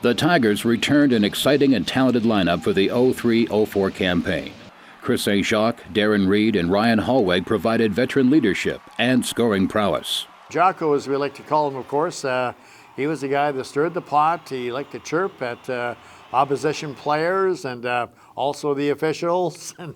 The Tigers returned an exciting and talented lineup for the 03-04 campaign. Chris St. Jacques, Darren Reed, and Ryan Hallweg provided veteran leadership and scoring prowess. Jocko, as we like to call him, of course, he was the guy that stirred the pot. He liked to chirp at opposition players and also the officials. And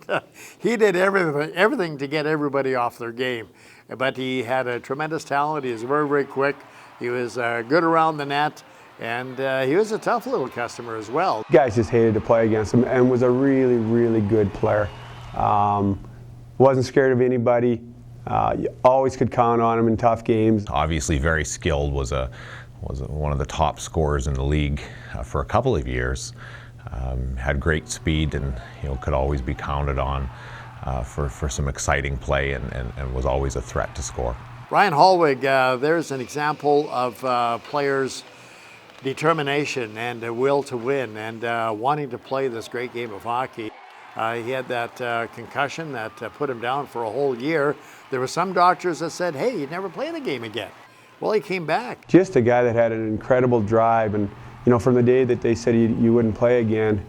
he did everything to get everybody off their game. But he had a tremendous talent. He was very, very quick. He was good around the net. And he was a tough little customer as well. Guys just hated to play against him and was a really, really good player. Wasn't scared of anybody. You always could count on him in tough games. Obviously very skilled, was one of the top scorers in the league for a couple of years. Had great speed and could always be counted on for some exciting play and was always a threat to score. Ryan Hallweg, there's an example of players' determination and a will to win and wanting to play this great game of hockey. He had that concussion that put him down for a whole year. There were some doctors that said, hey, you'd never play the game again. Well, he came back. Just a guy that had an incredible drive, and from the day that they said you wouldn't play again,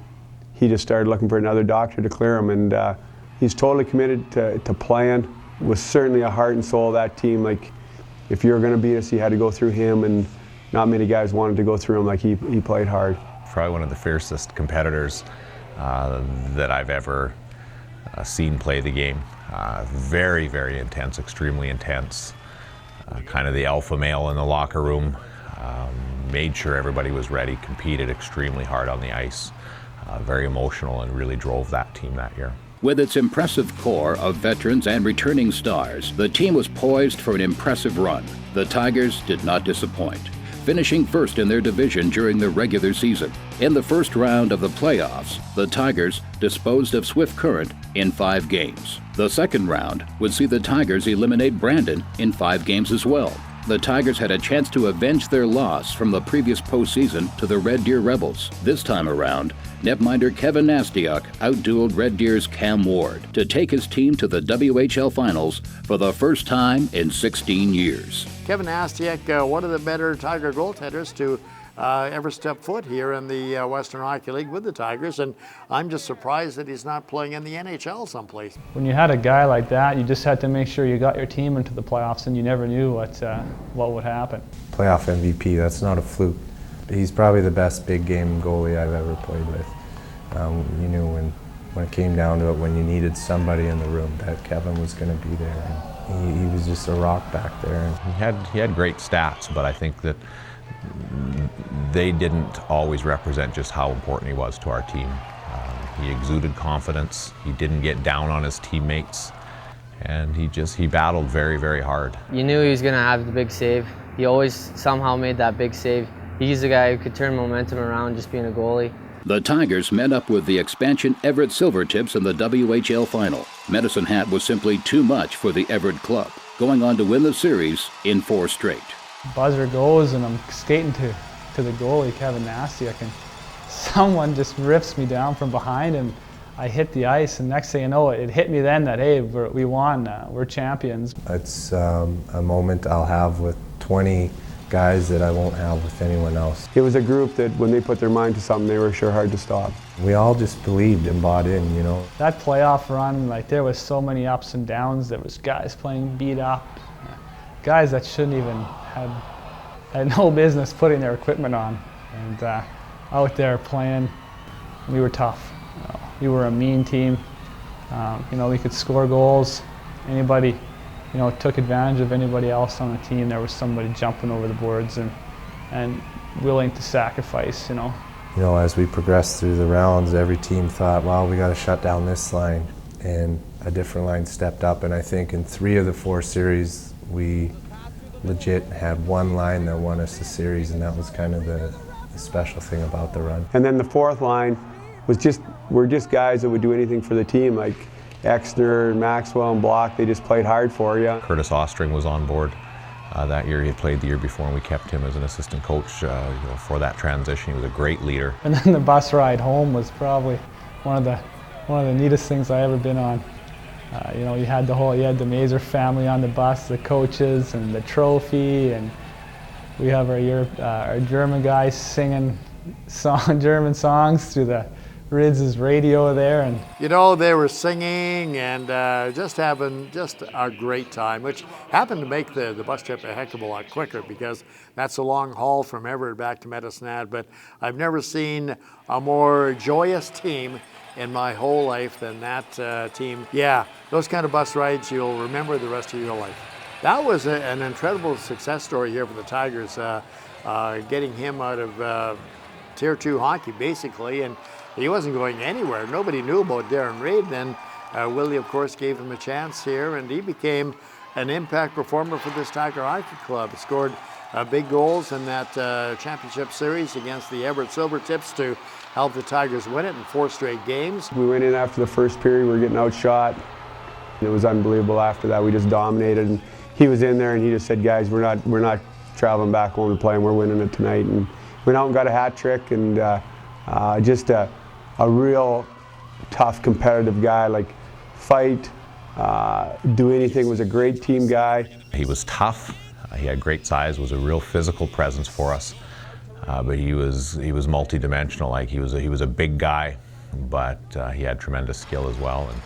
he just started looking for another doctor to clear him, and he's totally committed to playing. Was certainly a heart and soul of that team. Like, if you were going to beat us, you had to go through him, and not many guys wanted to go through him. Like, he played hard. Probably one of the fiercest competitors that I've ever seen play the game. Very, very intense, extremely intense. Kind of the alpha male in the locker room. Made sure everybody was ready, competed extremely hard on the ice. Very emotional and really drove that team that year. With its impressive core of veterans and returning stars, the team was poised for an impressive run. The Tigers did not disappoint, finishing first in their division during the regular season. In the first round of the playoffs, the Tigers disposed of Swift Current in 5 games. The second round would see the Tigers eliminate Brandon in 5 games as well. The Tigers had a chance to avenge their loss from the previous postseason to the Red Deer Rebels. This time around, netminder Kevin Nastiuk outdueled Red Deer's Cam Ward to take his team to the WHL Finals for the first time in 16 years. Kevin Nastiuk, one of the better Tiger goaltenders to ever step foot here in the Western Hockey League with the Tigers, and I'm just surprised that he's not playing in the NHL someplace. When you had a guy like that, you just had to make sure you got your team into the playoffs, and you never knew what would happen. Playoff MVP, that's not a fluke. He's probably the best big game goalie I've ever played with. You knew when it came down to it, when you needed somebody in the room, that Kevin was going to be there. And he was just a rock back there. He had great stats, but I think that they didn't always represent just how important he was to our team. He exuded confidence. He didn't get down on his teammates, and he battled very, very hard. You knew he was going to have the big save. He always somehow made that big save. He's the guy who could turn momentum around just being a goalie. The Tigers met up with the expansion Everett Silvertips in the WHL Final. Medicine Hat was simply too much for the Everett club, going on to win the series in 4 straight. Buzzer goes and I'm skating to the goalie, Kevin Nastiuk, and someone just rips me down from behind and I hit the ice, and next thing you know, it hit me then that, hey, we won, we're champions. It's a moment I'll have with 20 guys that I won't have with anyone else. It was a group that when they put their mind to something, they were sure hard to stop. We all just believed and bought in, That playoff run, there was so many ups and downs. There was guys playing beat up, guys that shouldn't even had no business putting their equipment on, and out there playing. We were tough. We were a mean team. We could score goals. Anybody took advantage of anybody else on the team. There was somebody jumping over the boards and willing to sacrifice. As we progressed through the rounds, every team thought, well, we got to shut down this line, and a different line stepped up. And I think in 3 of the 4 series, we legit had one line that won us the series, and that was kind of the special thing about the run. And then the 4th line were just guys that would do anything for the team, like Exner, Maxwell, and Block. They just played hard for you. Curtis Ostring was on board that year. He had played the year before, and we kept him as an assistant coach for that transition. He was a great leader. And then the bus ride home was probably one of the neatest things I ever been on. You had the Mazer family on the bus, the coaches and the trophy, and we have our German guys singing German songs through the Rids' radio there, and They were singing and just having just a great time, which happened to make the bus trip a heck of a lot quicker because that's a long haul from Everett back to Pattison-owned. But I've never seen a more joyous team in my whole life than that team. Yeah, those kind of bus rides you'll remember the rest of your life. That was an incredible success story here for the Tigers, getting him out of Tier 2 hockey basically, and he wasn't going anywhere. Nobody knew about Darren Reid. Then Willie, of course, gave him a chance here, and he became an impact performer for this Tiger Hockey Club. He scored big goals in that championship series against the Everett Silvertips to help the Tigers win it in 4 straight games. We went in after the first period, we were getting outshot. It was unbelievable after that. We just dominated, and he was in there and he just said, guys, we're not traveling back home to play, and we're winning it tonight. And went out and got a hat trick, and just a real tough competitive guy, like fight, do anything, was a great team guy. He was tough, he had great size, was a real physical presence for us, but he was multi-dimensional. Like he was a big guy, but he had tremendous skill as well, and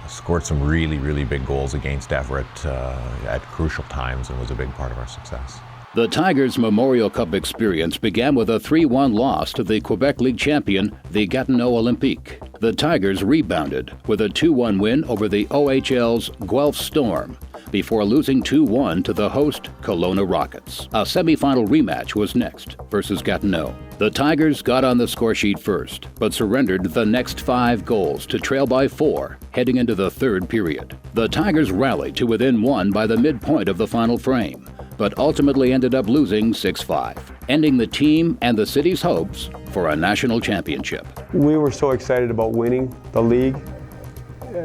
scored some really big goals against Everett at crucial times, and was a big part of our success. The Tigers' Memorial Cup experience began with a 3-1 loss to the Quebec League champion, the Gatineau Olympique. The Tigers rebounded with a 2-1 win over the OHL's Guelph Storm, before losing 2-1 to the host Kelowna Rockets. A semifinal rematch was next versus Gatineau. The Tigers got on the scoresheet first, but surrendered the next 5 goals to trail by 4 heading into the third period. The Tigers rallied to within 1 by the midpoint of the final frame, but ultimately ended up losing 6-5, ending the team and the city's hopes for a national championship. We were so excited about winning the league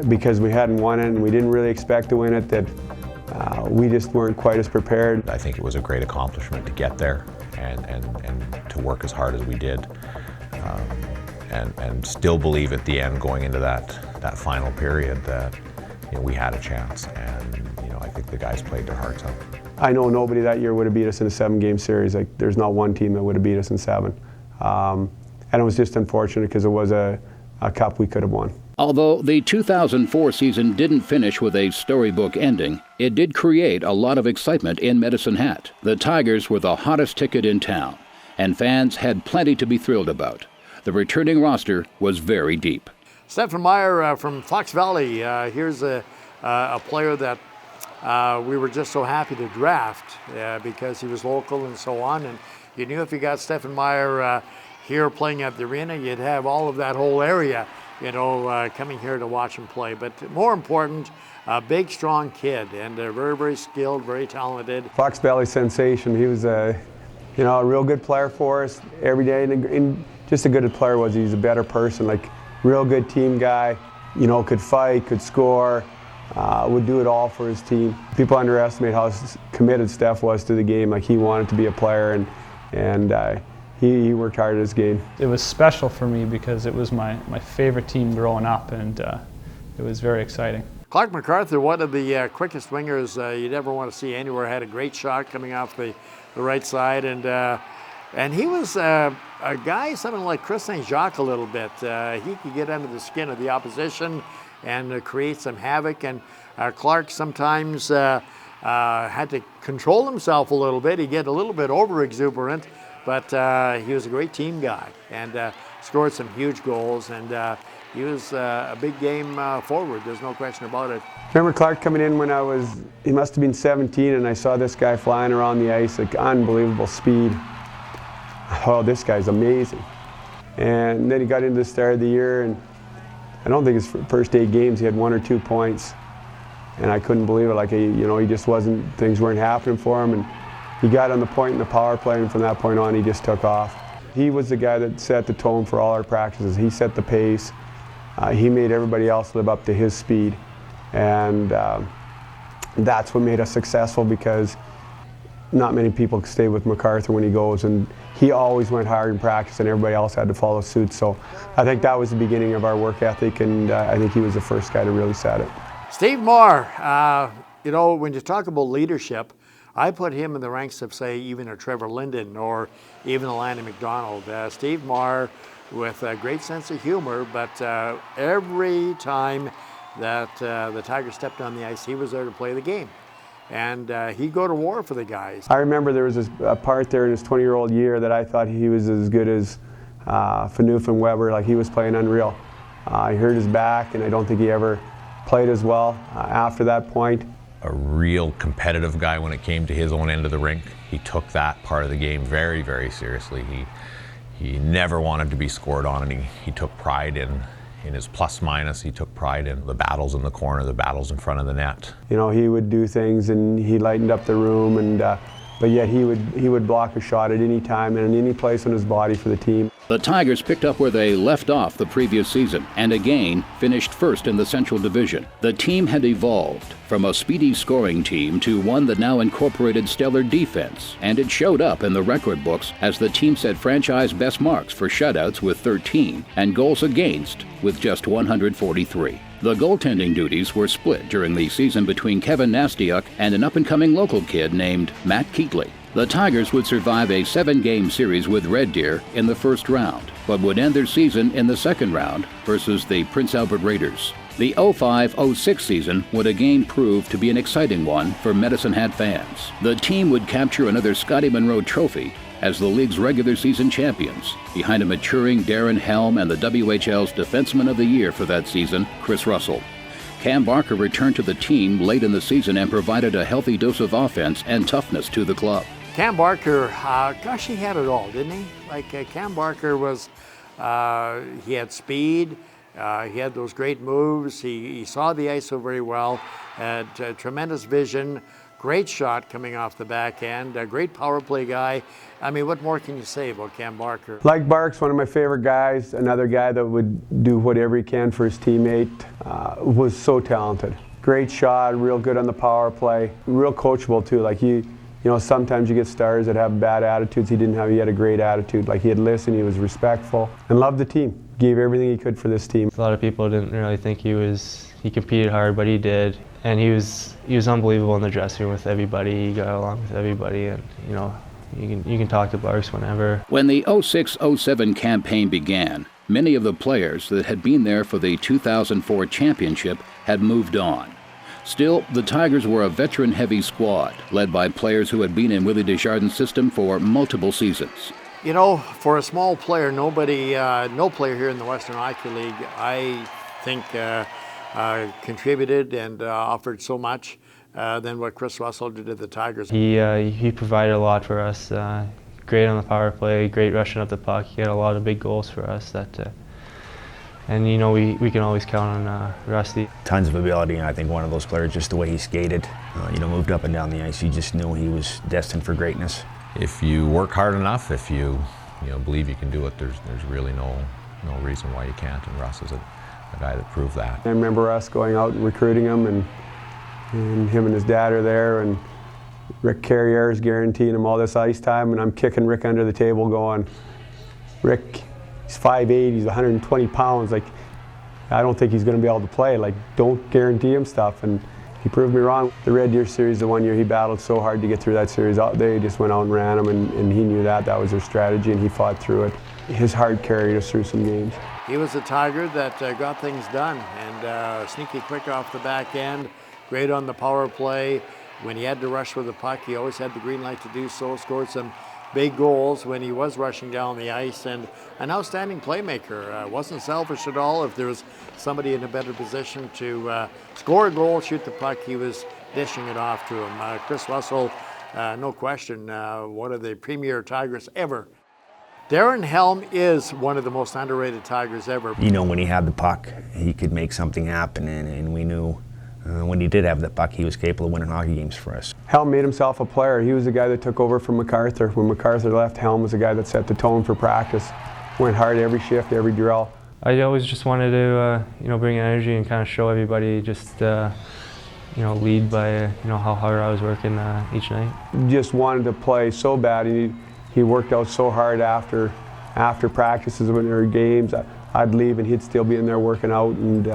because we hadn't won it and we didn't really expect to win it that we just weren't quite as prepared. I think it was a great accomplishment to get there and to work as hard as we did, and still believe at the end, going into that final period, that we had a chance, and I think the guys played their hearts out. I know nobody that year would have beat us in a 7-game series. Like, there's not one team that would have beat us in 7. And it was just unfortunate because it was a cup we could have won. Although the 2004 season didn't finish with a storybook ending, it did create a lot of excitement in Medicine Hat. The Tigers were the hottest ticket in town, and fans had plenty to be thrilled about. The returning roster was very deep. Stephen Meyer from Fox Valley, here's a player that we were just so happy to draft because he was local and so on. And you knew if you got Stephen Meyer here playing at the arena, you'd have all of that whole area, coming here to watch him play. But more important, a big, strong kid, and very skilled, very talented. Fox Valley sensation. He was a real good player for us every day, and just a good player was he. He's a better person, like real good team guy. Could fight, could score. Would do it all for his team. People underestimate how committed Steph was to the game. Like, he wanted to be a player, and he worked hard at his game. it was special for me because it was my favorite team growing up, and it was very exciting. Clark MacArthur, one of the quickest wingers you'd ever want to see anywhere, had a great shot coming off the right side, and he was a guy something like Chris St. Jacques a little bit. He could get under the skin of the opposition and create some havoc, and Clark sometimes had to control himself a little bit. He'd get a little bit over exuberant, but he was a great team guy and scored some huge goals, and he was a big game forward, there's no question about it. Remember Clark coming in when he must have been 17, and I saw this guy flying around the ice, like unbelievable speed. Oh, this guy's amazing. And then he got into the start of the year, and I don't think his first 8 games he had 1 or 2 points, and I couldn't believe it. Like, he just wasn't, things weren't happening for him, and he got on the point in the power play, and from that point on he just took off. He was the guy that set the tone for all our practices. He set the pace. He made everybody else live up to his speed, and that's what made us successful, because not many people stay with MacArthur when he goes, and he always went hard in practice, and everybody else had to follow suit. So I think that was the beginning of our work ethic, and I think he was the first guy to really set it. Steve Moore, when you talk about leadership, I put him in the ranks of, say, even a Trevor Linden or even a Lanny McDonald. Steve Marr with a great sense of humor, but every time that the Tigers stepped on the ice, he was there to play the game. And he'd go to war for the guys. I remember there was a part there in his 20-year-old year that I thought he was as good as Phaneuf and Weber. Like, he was playing unreal. He hurt his back, and I don't think he ever played as well after that point. A real competitive guy when it came to his own end of the rink. He took that part of the game very, very seriously. He never wanted to be scored on, and he took pride in his plus minus. He took pride in the battles in the corner, the battles in front of the net. You know, he would do things and he lightened up the room, and but yet he would block a shot at any time and in any place on his body for the team. The Tigers picked up where they left off the previous season and again finished first in the Central Division. The team had evolved from a speedy scoring team to one that now incorporated stellar defense, and it showed up in the record books as the team set franchise best marks for shutouts with 13 and goals against with just 143. The goaltending duties were split during the season between Kevin Nastiuk and an up-and-coming local kid named Matt Keatley. The Tigers would survive a 7-game series with Red Deer in the first round, but would end their season in the second round versus the Prince Albert Raiders. The 05-06 season would again prove to be an exciting one for Medicine Hat fans. The team would capture another Scotty Munro trophy as the league's regular season champions, behind a maturing Darren Helm and the WHL's Defenseman of the Year for that season, Chris Russell. Cam Barker returned to the team late in the season and provided a healthy dose of offense and toughness to the club. Cam Barker, gosh, he had it all, didn't he? Like, Cam Barker was, he had speed, he had those great moves, he saw the ice so very well, had tremendous vision, great shot coming off the back end, a great power play guy. I mean, what more can you say about Cam Barker? Like Barks, one of my favorite guys, another guy that would do whatever he can for his teammate, was so talented. Great shot, real good on the power play, real coachable too. Like, you know, sometimes you get stars that have bad attitudes. He didn't have, he had a great attitude. Like, he had listened, he was respectful, and loved the team. Gave everything he could for this team. A lot of people didn't really think he competed hard, but he did. And he was unbelievable in the dressing room with everybody. He got along with everybody, and you know, you can talk to Barks whenever. When the 06-07 campaign began, many of the players that had been there for the 2004 championship had moved on. Still, the Tigers were a veteran-heavy squad, led by players who had been in Willie Desjardins' system for multiple seasons. You know, for a small player, no player here in the Western Hockey League, I think, contributed and offered so much than what Chris Russell did to the Tigers. He provided a lot for us. Great on the power play, great rushing up the puck. He had a lot of big goals for us. And you know, we can always count on Rusty. Tons of ability, and I think one of those players, just the way he skated, you know, moved up and down the ice, you just knew he was destined for greatness. If you work hard enough, if you believe you can do it, there's really no reason why you can't. And Russ is a guy that proved that. I remember us going out and recruiting him, and him and his dad are there, and Rick Carrier is guaranteeing him all this ice time, and I'm kicking Rick under the table going, Rick, he's 5'8", he's 120 pounds, like, I don't think he's going to be able to play, like, don't guarantee him stuff. And he proved me wrong. The Red Deer series, the one year he battled so hard to get through that series, they just went out and ran him, and he knew that was their strategy, and he fought through it. His heart carried us through some games. He was a Tiger that got things done, and sneaky quick off the back end, great on the power play. When he had to rush with the puck, he always had the green light to do so, scored some big goals when he was rushing down the ice, and an outstanding playmaker. Wasn't selfish at all. If there was somebody in a better position to score a goal, shoot the puck, he was dishing it off to him. Chris Russell, no question, one of the premier Tigers ever. Darren Helm is one of the most underrated Tigers ever. You know, when he had the puck, he could make something happen, and we knew when he did have the puck, he was capable of winning hockey games for us. Helm made himself a player. He was the guy that took over from MacArthur. When MacArthur left, Helm was the guy that set the tone for practice. Went hard every shift, every drill. I always just wanted to, bring energy and kind of show everybody, just, lead by, how hard I was working each night. Just wanted to play so bad. He worked out so hard after practices or games. I'd leave and he'd still be in there working out. And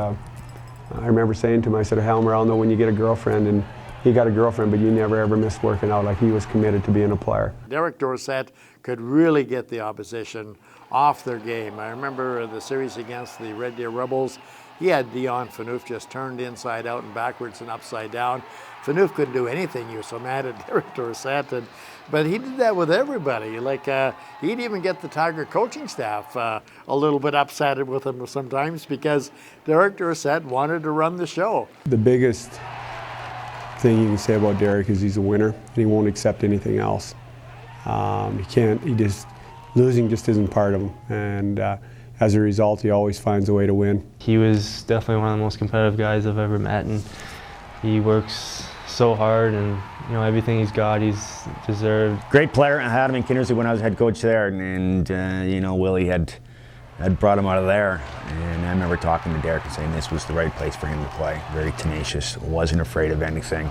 I remember saying to him, I said, Helmer, I'll know when you get a girlfriend. And he got a girlfriend, but you never ever missed working out. Like, he was committed to being a player. Derek Dorsett could really get the opposition off their game. I remember the series against the Red Deer Rebels. He had Dion Phaneuf just turned inside out and backwards and upside down. Phaneuf couldn't do anything. He was so mad at Derek Dorsett. But he did that with everybody. Like, he'd even get the Tiger coaching staff a little bit upset with him sometimes because Derek Dorsett wanted to run the show. The biggest thing you can say about Derek is he's a winner and he won't accept anything else. Losing just isn't part of him. And as a result, he always finds a way to win. He was definitely one of the most competitive guys I've ever met, and he works so hard, and everything he's got, he's deserved. Great player. I had him in Kindersley when I was head coach there, and Willie had brought him out of there. And I remember talking to Derek and saying this was the right place for him to play. Very tenacious, wasn't afraid of anything.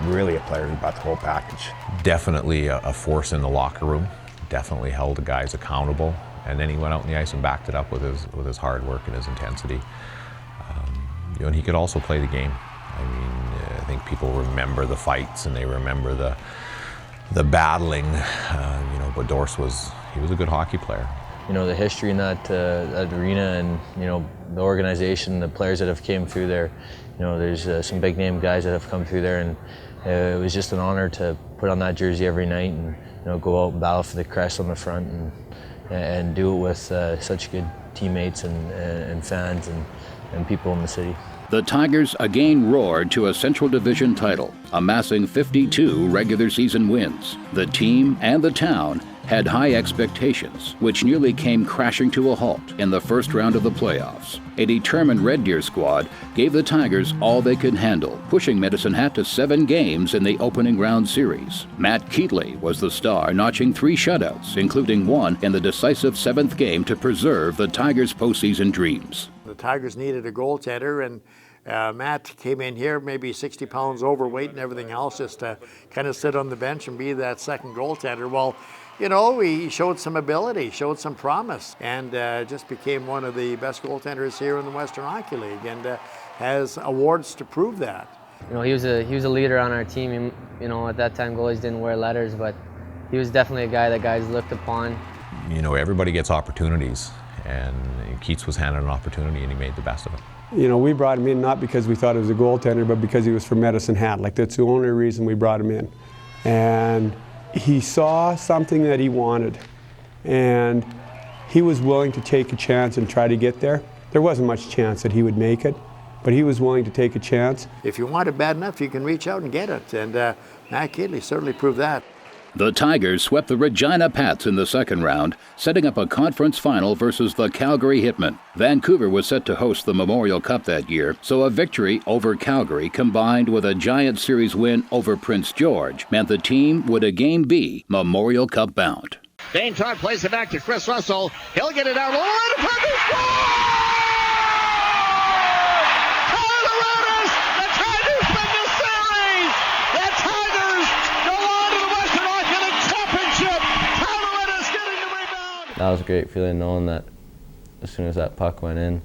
Really a player who brought the whole package. Definitely a force in the locker room. Definitely held the guys accountable. And then he went out on the ice and backed it up with his hard work and his intensity. And he could also play the game. I mean, I think people remember the fights and they remember the battling. But Dors was a good hockey player. The history in that arena, and the organization, the players that have came through there. There's some big name guys that have come through there, and it was just an honor to put on that jersey every night and go out and battle for the crest on the front and do it with such good teammates and fans and people in the city. The Tigers again roared to a Central Division title, amassing 52 regular season wins. The team and the town had high expectations, which nearly came crashing to a halt in the first round of the playoffs. A determined Red Deer squad gave the Tigers all they could handle, pushing Medicine Hat to 7 games in the opening round series. Matt Keatley was the star, notching 3 shutouts, including one in the decisive 7th game to preserve the Tigers' postseason dreams. The Tigers needed a goaltender, and Matt came in here maybe 60 pounds overweight and everything else, just to kind of sit on the bench and be that second goaltender. Well, he showed some ability, showed some promise, and just became one of the best goaltenders here in the Western Hockey League, and has awards to prove that. He was a leader on our team. At that time goalies didn't wear letters, but he was definitely a guy that guys looked upon. Everybody gets opportunities, and Keats was handed an opportunity and he made the best of it. We brought him in not because we thought he was a goaltender, but because he was from Medicine Hat. Like, that's the only reason we brought him in. And he saw something that he wanted, and he was willing to take a chance and try to get there. There wasn't much chance that he would make it, but he was willing to take a chance. If you want it bad enough, you can reach out and get it, and Matt Keatley certainly proved that. The Tigers swept the Regina Pats in the second round, setting up a conference final versus the Calgary Hitmen. Vancouver was set to host the Memorial Cup that year, so a victory over Calgary combined with a Giant Series win over Prince George meant the team would again be Memorial Cup bound. Dane Todd plays it back to Chris Russell. He'll get it out. Oh, and a score! That was a great feeling, knowing that as soon as that puck went in,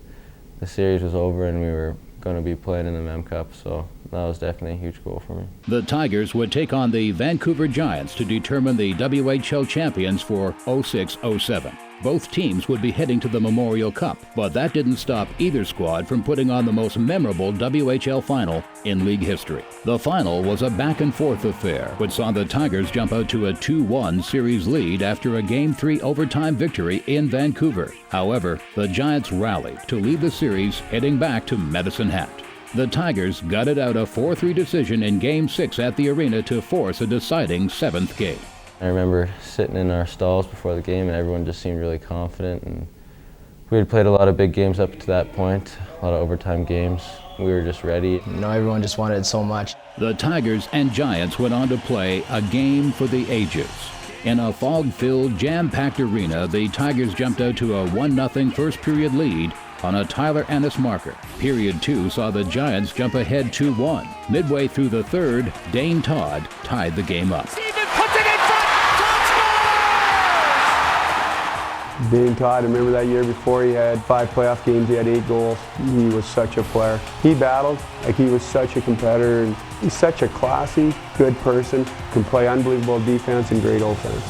the series was over and we were going to be playing in the Mem Cup, so that was definitely a huge goal for me. The Tigers would take on the Vancouver Giants to determine the WHL champions for 06-07. Both teams would be heading to the Memorial Cup, but that didn't stop either squad from putting on the most memorable WHL final in league history. The final was a back-and-forth affair, which saw the Tigers jump out to a 2-1 series lead after a Game 3 overtime victory in Vancouver. However, the Giants rallied to lead the series, heading back to Medicine Hat. The Tigers gutted out a 4-3 decision in Game 6 at the arena to force a deciding 7th game. I remember sitting in our stalls before the game and everyone just seemed really confident, and we had played a lot of big games up to that point, a lot of overtime games. We were just ready. Everyone just wanted it so much. The Tigers and Giants went on to play a game for the ages. In a fog-filled, jam-packed arena, the Tigers jumped out to a 1-0 first-period lead on a Tyler Ennis marker. Period 2 saw the Giants jump ahead 2-1. Midway through the third, Dane Todd tied the game up. Dane Todd, I remember that year before, he had 5 playoff games, he had 8 goals. He was such a player. He battled, like he was such a competitor, and he's such a classy, good person, can play unbelievable defense and great offense.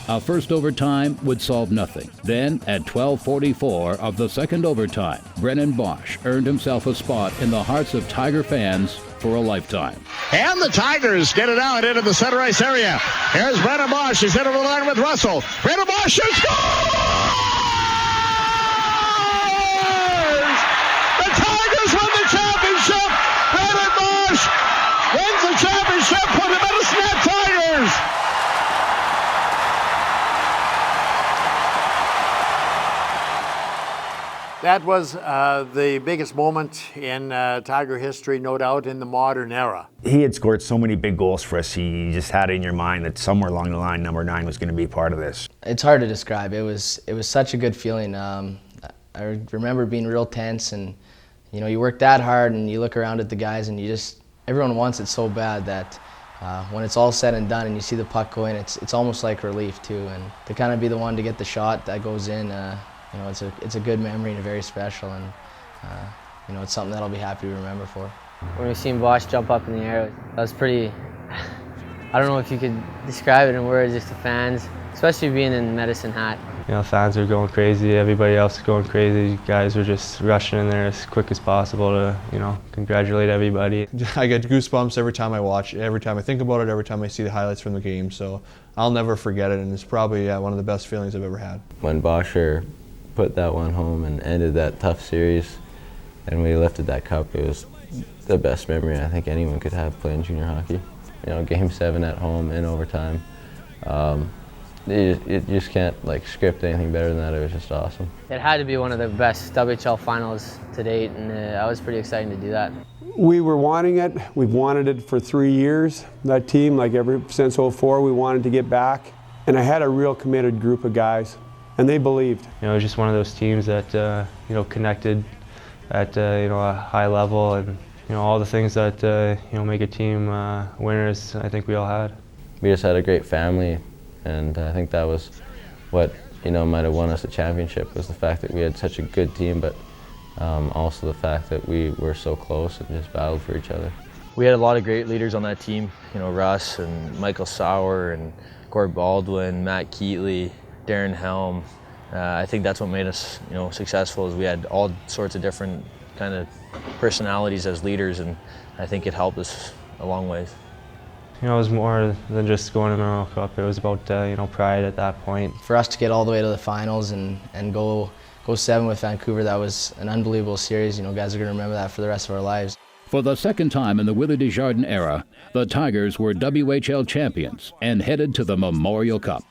A first overtime would solve nothing. Then, at 12:44 of the second overtime, Brennan Bosch earned himself a spot in the hearts of Tiger fans for a lifetime. And the Tigers get it out into the center ice area. Here's Brennan Bosch. He's into the line with Russell. Brennan Bosch shoots. Scores! The Tigers win the championship. Brennan Bosch wins the championship for the Medicine Hat Tigers. That was the biggest moment in Tiger history, no doubt, in the modern era. He had scored so many big goals for us, you just had it in your mind that somewhere along the line, number 9 was going to be part of this. It's hard to describe. It was such a good feeling. I remember being real tense, and you work that hard, and you look around at the guys, and everyone wants it so bad that when it's all said and done, and you see the puck go in, it's almost like relief too. And to kind of be the one to get the shot that goes in. It's a good memory and very special, and it's something that I'll be happy to remember for. When we seen Bosch jump up in the air, that was pretty, I don't know if you could describe it in words, just the fans, especially being in Medicine Hat. Fans are going crazy, everybody else is going crazy. Guys are just rushing in there as quick as possible to, congratulate everybody. I get goosebumps every time I watch, every time I think about it, every time I see the highlights from the game, so I'll never forget it, and it's probably one of the best feelings I've ever had. When Boscher put that one home and ended that tough series, and we lifted that cup, it was the best memory I think anyone could have playing junior hockey. Game 7 at home in overtime. You just can't script anything better than that. It was just awesome. It had to be one of the best WHL finals to date, and I was pretty excited to do that. We were wanting it. We've wanted it for 3 years. That team, ever since '04, we wanted to get back. And I had a real committed group of guys. And they believed. It was just one of those teams that connected at a high level, and all the things that make a team winners. I think we all had. We just had a great family, and I think that was what might have won us the championship, was the fact that we had such a good team, but also the fact that we were so close and just battled for each other. We had a lot of great leaders on that team. Russ and Michael Sauer and Gord Baldwin, Matt Keatley, Darren Helm. I think that's what made us, successful. Is we had all sorts of different kind of personalities as leaders, and I think it helped us a long ways. It was more than just going to the World Cup. It was about pride at that point. For us to get all the way to the finals and go 7 with Vancouver, that was an unbelievable series. Guys are going to remember that for the rest of our lives. For the second time in the Willie Desjardins era, the Tigers were WHL champions and headed to the Memorial Cup.